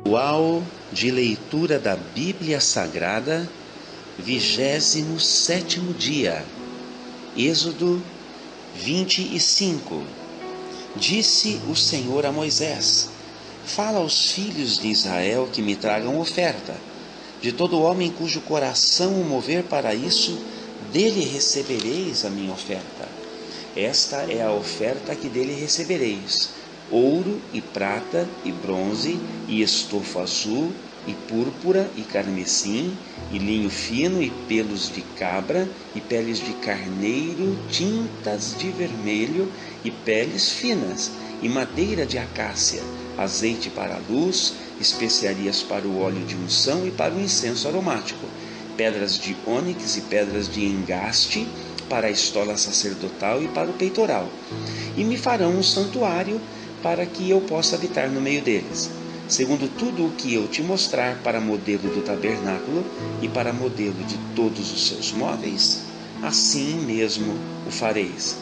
Manual de leitura da Bíblia Sagrada, 27º dia. Êxodo 25. Disse o Senhor a Moisés: fala aos filhos de Israel que me tragam oferta. De todo homem cujo coração o mover para isso, dele recebereis a minha oferta. Esta é a oferta que dele recebereis: ouro e prata e bronze e estofo azul e púrpura e carmesim e linho fino e pelos de cabra e peles de carneiro, tintas de vermelho e peles finas e madeira de acácia, azeite para a luz, especiarias para o óleo de unção e para o incenso aromático, pedras de ônix e pedras de engaste para a estola sacerdotal e para o peitoral. E me farão um santuário para que eu possa habitar no meio deles, segundo tudo o que eu te mostrar, para modelo do tabernáculo e para modelo de todos os seus móveis, assim mesmo o fareis.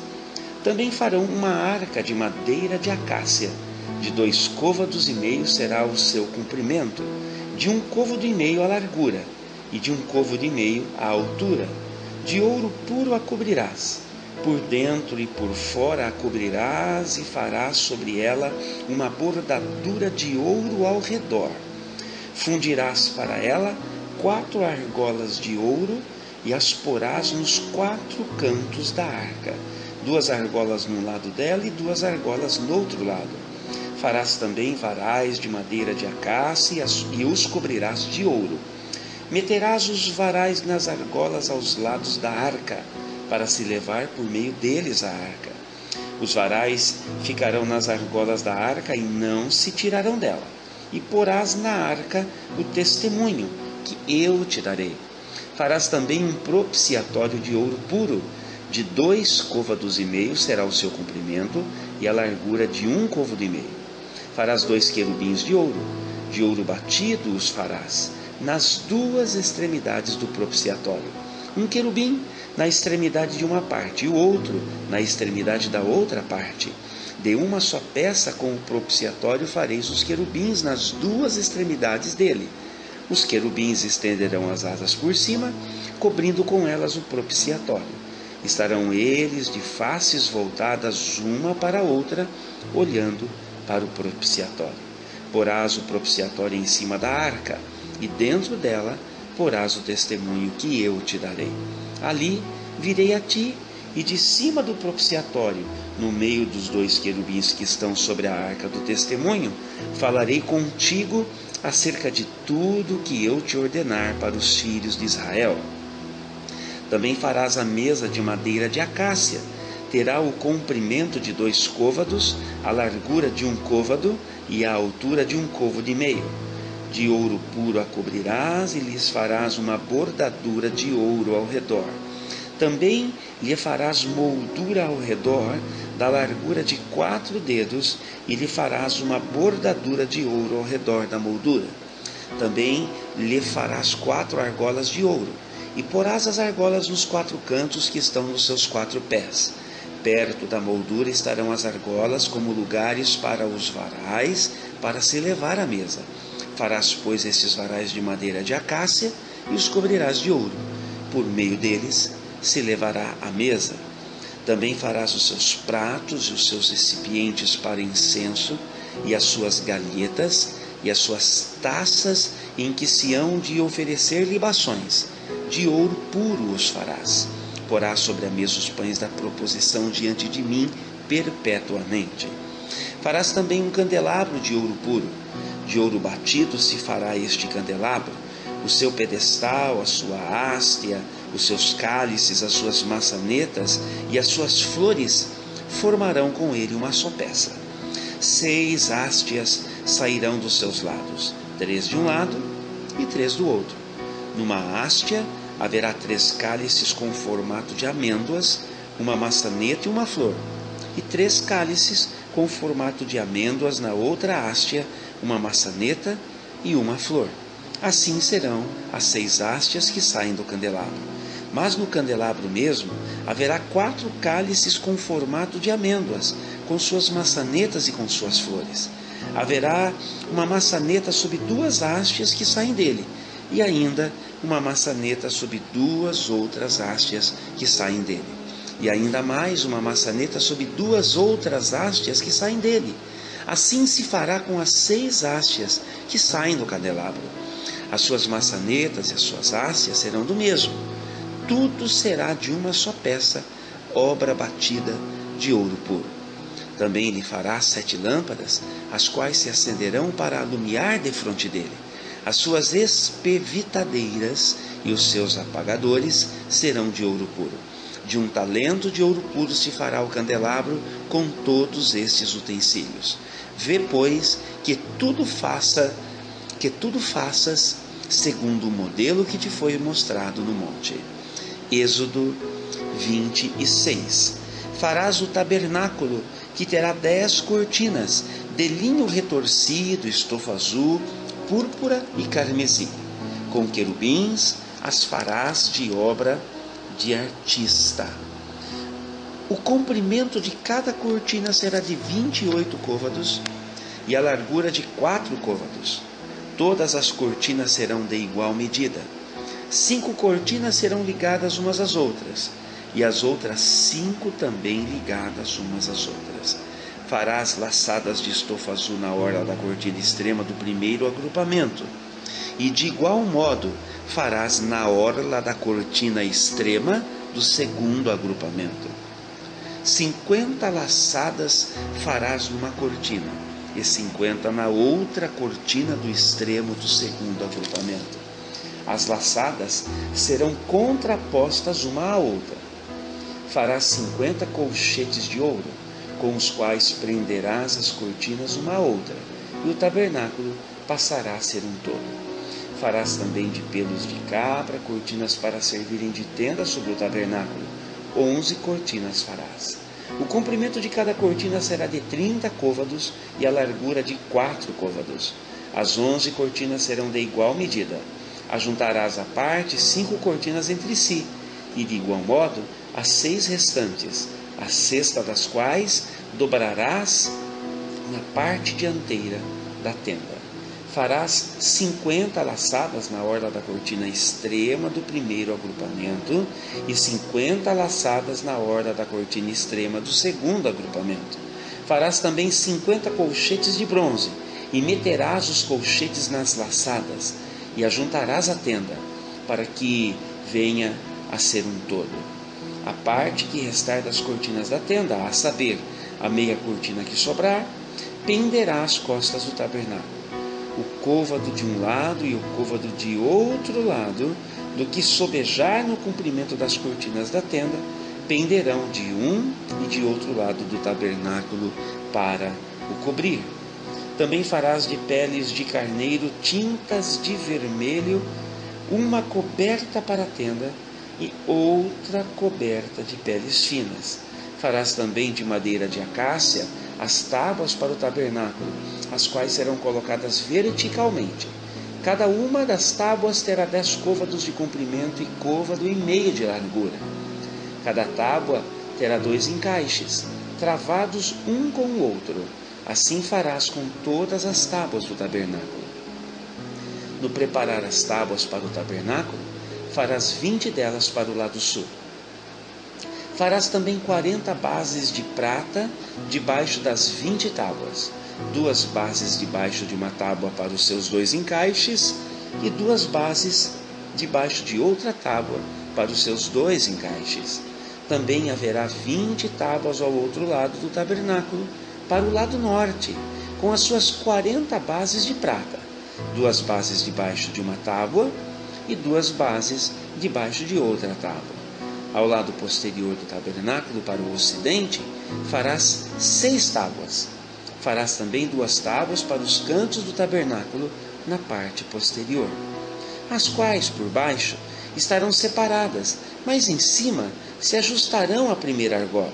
Também farão uma arca de madeira de acácia, de 2 côvados e meio será o seu comprimento, de 1 côvado e meio a largura, e de 1 côvado e meio a altura. De ouro puro a cobrirás, por dentro e por fora a cobrirás, e farás sobre ela uma bordadura de ouro ao redor. Fundirás para ela 4 argolas de ouro e as porás nos 4 cantos da arca, 2 argolas num lado dela e 2 argolas no outro lado. Farás também varais de madeira de acácia e os cobrirás de ouro. Meterás os varais nas argolas aos lados da arca, para se levar por meio deles a arca. Os varais ficarão nas argolas da arca e não se tirarão dela. E porás na arca o testemunho que eu te darei. Farás também um propiciatório de ouro puro, de 2 côvados e meio será o seu comprimento, e a largura de 1 côvado e meio. Farás 2 querubins de ouro batido os farás, nas 2 extremidades do propiciatório. Um querubim na extremidade de uma parte, e o outro na extremidade da outra parte. De uma só peça com o propiciatório fareis os querubins nas 2 extremidades dele. Os querubins estenderão as asas por cima, cobrindo com elas o propiciatório. Estarão eles de faces voltadas uma para a outra, olhando para o propiciatório. Porás o propiciatório em cima da arca, e dentro dela porás o testemunho que eu te darei. Ali virei a ti, e de cima do propiciatório, no meio dos 2 querubins que estão sobre a arca do testemunho, falarei contigo acerca de tudo que eu te ordenar para os filhos de Israel. Também farás a mesa de madeira de acácia. Terá o comprimento de 2 côvados, a largura de 1 côvado e a altura de 1 côvado e meio. De ouro puro a cobrirás e lhes farás uma bordadura de ouro ao redor. Também lhe farás moldura ao redor, da largura de 4 dedos, e lhe farás uma bordadura de ouro ao redor da moldura. Também lhe farás 4 argolas de ouro, e porás as argolas nos 4 cantos que estão nos seus 4 pés. Perto da moldura estarão as argolas como lugares para os varais, para se levar à mesa. Farás, pois, estes varais de madeira de acácia e os cobrirás de ouro. Por meio deles se levará à mesa. Também farás os seus pratos e os seus recipientes para incenso, e as suas galhetas e as suas taças em que se hão de oferecer libações. De ouro puro os farás. Porás sobre a mesa os pães da proposição diante de mim perpetuamente. Farás também um candelabro de ouro puro. De ouro batido se fará este candelabro, o seu pedestal, a sua hastia, os seus cálices, as suas maçanetas e as suas flores formarão com ele uma só peça. 6 hastias sairão dos seus lados, 3 de um lado e 3 do outro. Numa hastia haverá 3 cálices com formato de amêndoas, uma maçaneta e uma flor, e 3 cálices com formato de amêndoas na outra hastia, uma maçaneta e uma flor. Assim serão as 6 hastias que saem do candelabro. Mas no candelabro mesmo haverá 4 cálices com formato de amêndoas, com suas maçanetas e com suas flores. Haverá uma maçaneta sob 2 hastes que saem dele, e ainda uma maçaneta sob 2 outras hastes que saem dele, e ainda mais uma maçaneta sob 2 outras hastes que saem dele. Assim se fará com as 6 hastes que saem do candelabro. As suas maçanetas e as suas hastes serão do mesmo. Tudo será de uma só peça, obra batida de ouro puro. Também lhe fará 7 lâmpadas, as quais se acenderão para alumiar defronte dele. As suas espevitadeiras e os seus apagadores serão de ouro puro. De 1 talento de ouro puro se fará o candelabro com todos estes utensílios. Vê, pois, que tudo faças segundo o modelo que te foi mostrado no monte. Êxodo 26. Farás o tabernáculo, que terá 10 cortinas, de linho retorcido, estofa azul, púrpura e carmesim. Com querubins as farás de obra de artista. O comprimento de cada cortina será de 28 côvados e a largura de 4 côvados. Todas as cortinas serão de igual medida. 5 cortinas serão ligadas umas às outras, e as outras 5 também ligadas umas às outras. Farás laçadas de estofa azul na orla da cortina extrema do primeiro agrupamento, e de igual modo farás na orla da cortina extrema do segundo agrupamento. 50 laçadas farás numa cortina, e 50 na outra cortina do extremo do segundo agrupamento. As laçadas serão contrapostas uma à outra. Farás 50 colchetes de ouro, com os quais prenderás as cortinas uma à outra, e o tabernáculo passará a ser um todo. Farás também de pelos de cabra cortinas para servirem de tenda sobre o tabernáculo. 11 cortinas farás. O comprimento de cada cortina será de 30 côvados e a largura de 4 côvados. As 11 cortinas serão de igual medida. Ajuntarás à parte 5 cortinas entre si, e de igual modo as 6 restantes, a sexta das quais dobrarás na parte dianteira da tenda. Farás 50 laçadas na orla da cortina extrema do primeiro agrupamento e 50 laçadas na orla da cortina extrema do segundo agrupamento. Farás também 50 colchetes de bronze e meterás os colchetes nas laçadas e ajuntarás a tenda, para que venha a ser um todo. A parte que restar das cortinas da tenda, a saber, a meia cortina que sobrar, penderá às costas do tabernáculo. O côvado de um lado e o côvado de outro lado, do que sobejar no comprimento das cortinas da tenda, penderão de um e de outro lado do tabernáculo para o cobrir. Também farás de peles de carneiro tintas de vermelho, uma coberta para a tenda e outra coberta de peles finas. Farás também de madeira de acácia as tábuas para o tabernáculo, as quais serão colocadas verticalmente. Cada uma das tábuas terá 10 côvados de comprimento e côvado e meio de largura. Cada tábua terá 2 encaixes, travados um com o outro. Assim farás com todas as tábuas do tabernáculo. No preparar as tábuas para o tabernáculo, farás 20 delas para o lado sul. Farás também 40 bases de prata debaixo das 20 tábuas, 2 bases debaixo de uma tábua para os seus 2 encaixes e 2 bases debaixo de outra tábua para os seus 2 encaixes. Também haverá 20 tábuas ao outro lado do tabernáculo, para o lado norte, com as suas 40 bases de prata, 2 bases debaixo de uma tábua e 2 bases debaixo de outra tábua. Ao lado posterior do tabernáculo, para o ocidente, farás 6 tábuas. Farás também 2 tábuas para os cantos do tabernáculo na parte posterior, as quais, por baixo, estarão separadas, mas em cima se ajustarão à primeira argola.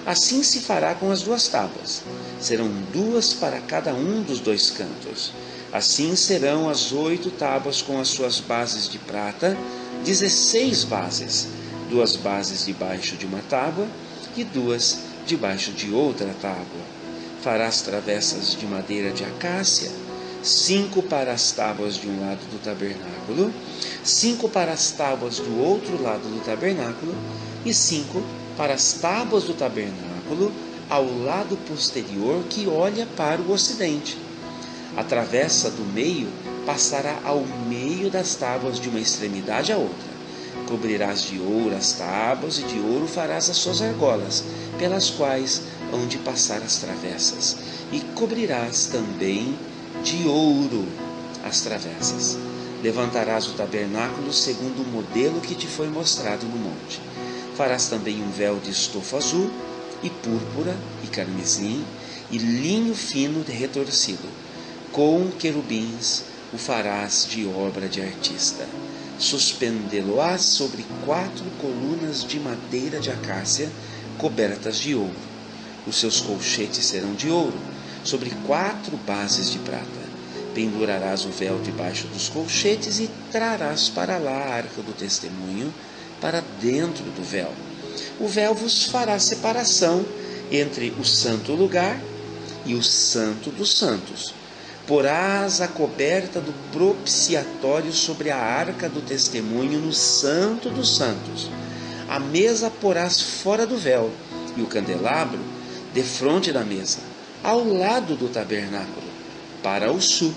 Assim se fará com as 2 tábuas. Serão 2 para cada um dos 2 cantos. Assim serão as 8 tábuas com as suas bases de prata, 16 bases, 2 bases debaixo de uma tábua e 2 debaixo de outra tábua. Farás travessas de madeira de acácia, 5 para as tábuas de um lado do tabernáculo, 5 para as tábuas do outro lado do tabernáculo, e 5 para as tábuas do tabernáculo ao lado posterior que olha para o ocidente. A travessa do meio passará ao meio das tábuas de uma extremidade à outra. Cobrirás de ouro as tábuas e de ouro farás as suas argolas, pelas quais hão de passar as travessas. E cobrirás também de ouro as travessas. Levantarás o tabernáculo segundo o modelo que te foi mostrado no monte. Farás também um véu de estofa azul, e púrpura, e carmesim, e linho fino retorcido. Com querubins o farás de obra de artista. Suspendê-lo-ás sobre 4 colunas de madeira de acácia, cobertas de ouro. Os seus colchetes serão de ouro, sobre 4 bases de prata. Pendurarás o véu debaixo dos colchetes e trarás para lá a arca do testemunho, para dentro do véu. O véu vos fará separação entre o santo lugar e o santo dos santos. Porás a coberta do propiciatório sobre a arca do testemunho no santo dos santos. A mesa porás fora do véu, e o candelabro defronte da mesa, ao lado do tabernáculo, para o sul,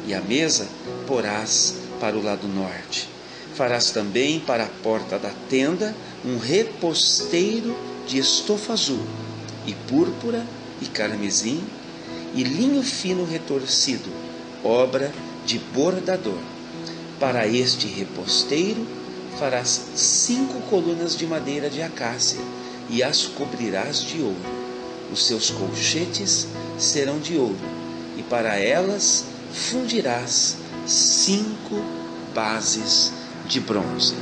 e a mesa porás para o lado norte. Farás também para a porta da tenda um reposteiro de estofa azul, e púrpura, e carmesim, e linho fino retorcido, obra de bordador. Para este reposteiro farás 5 colunas de madeira de acácia, e as cobrirás de ouro. Os seus colchetes serão de ouro, e para elas fundirás 5 bases de bronze.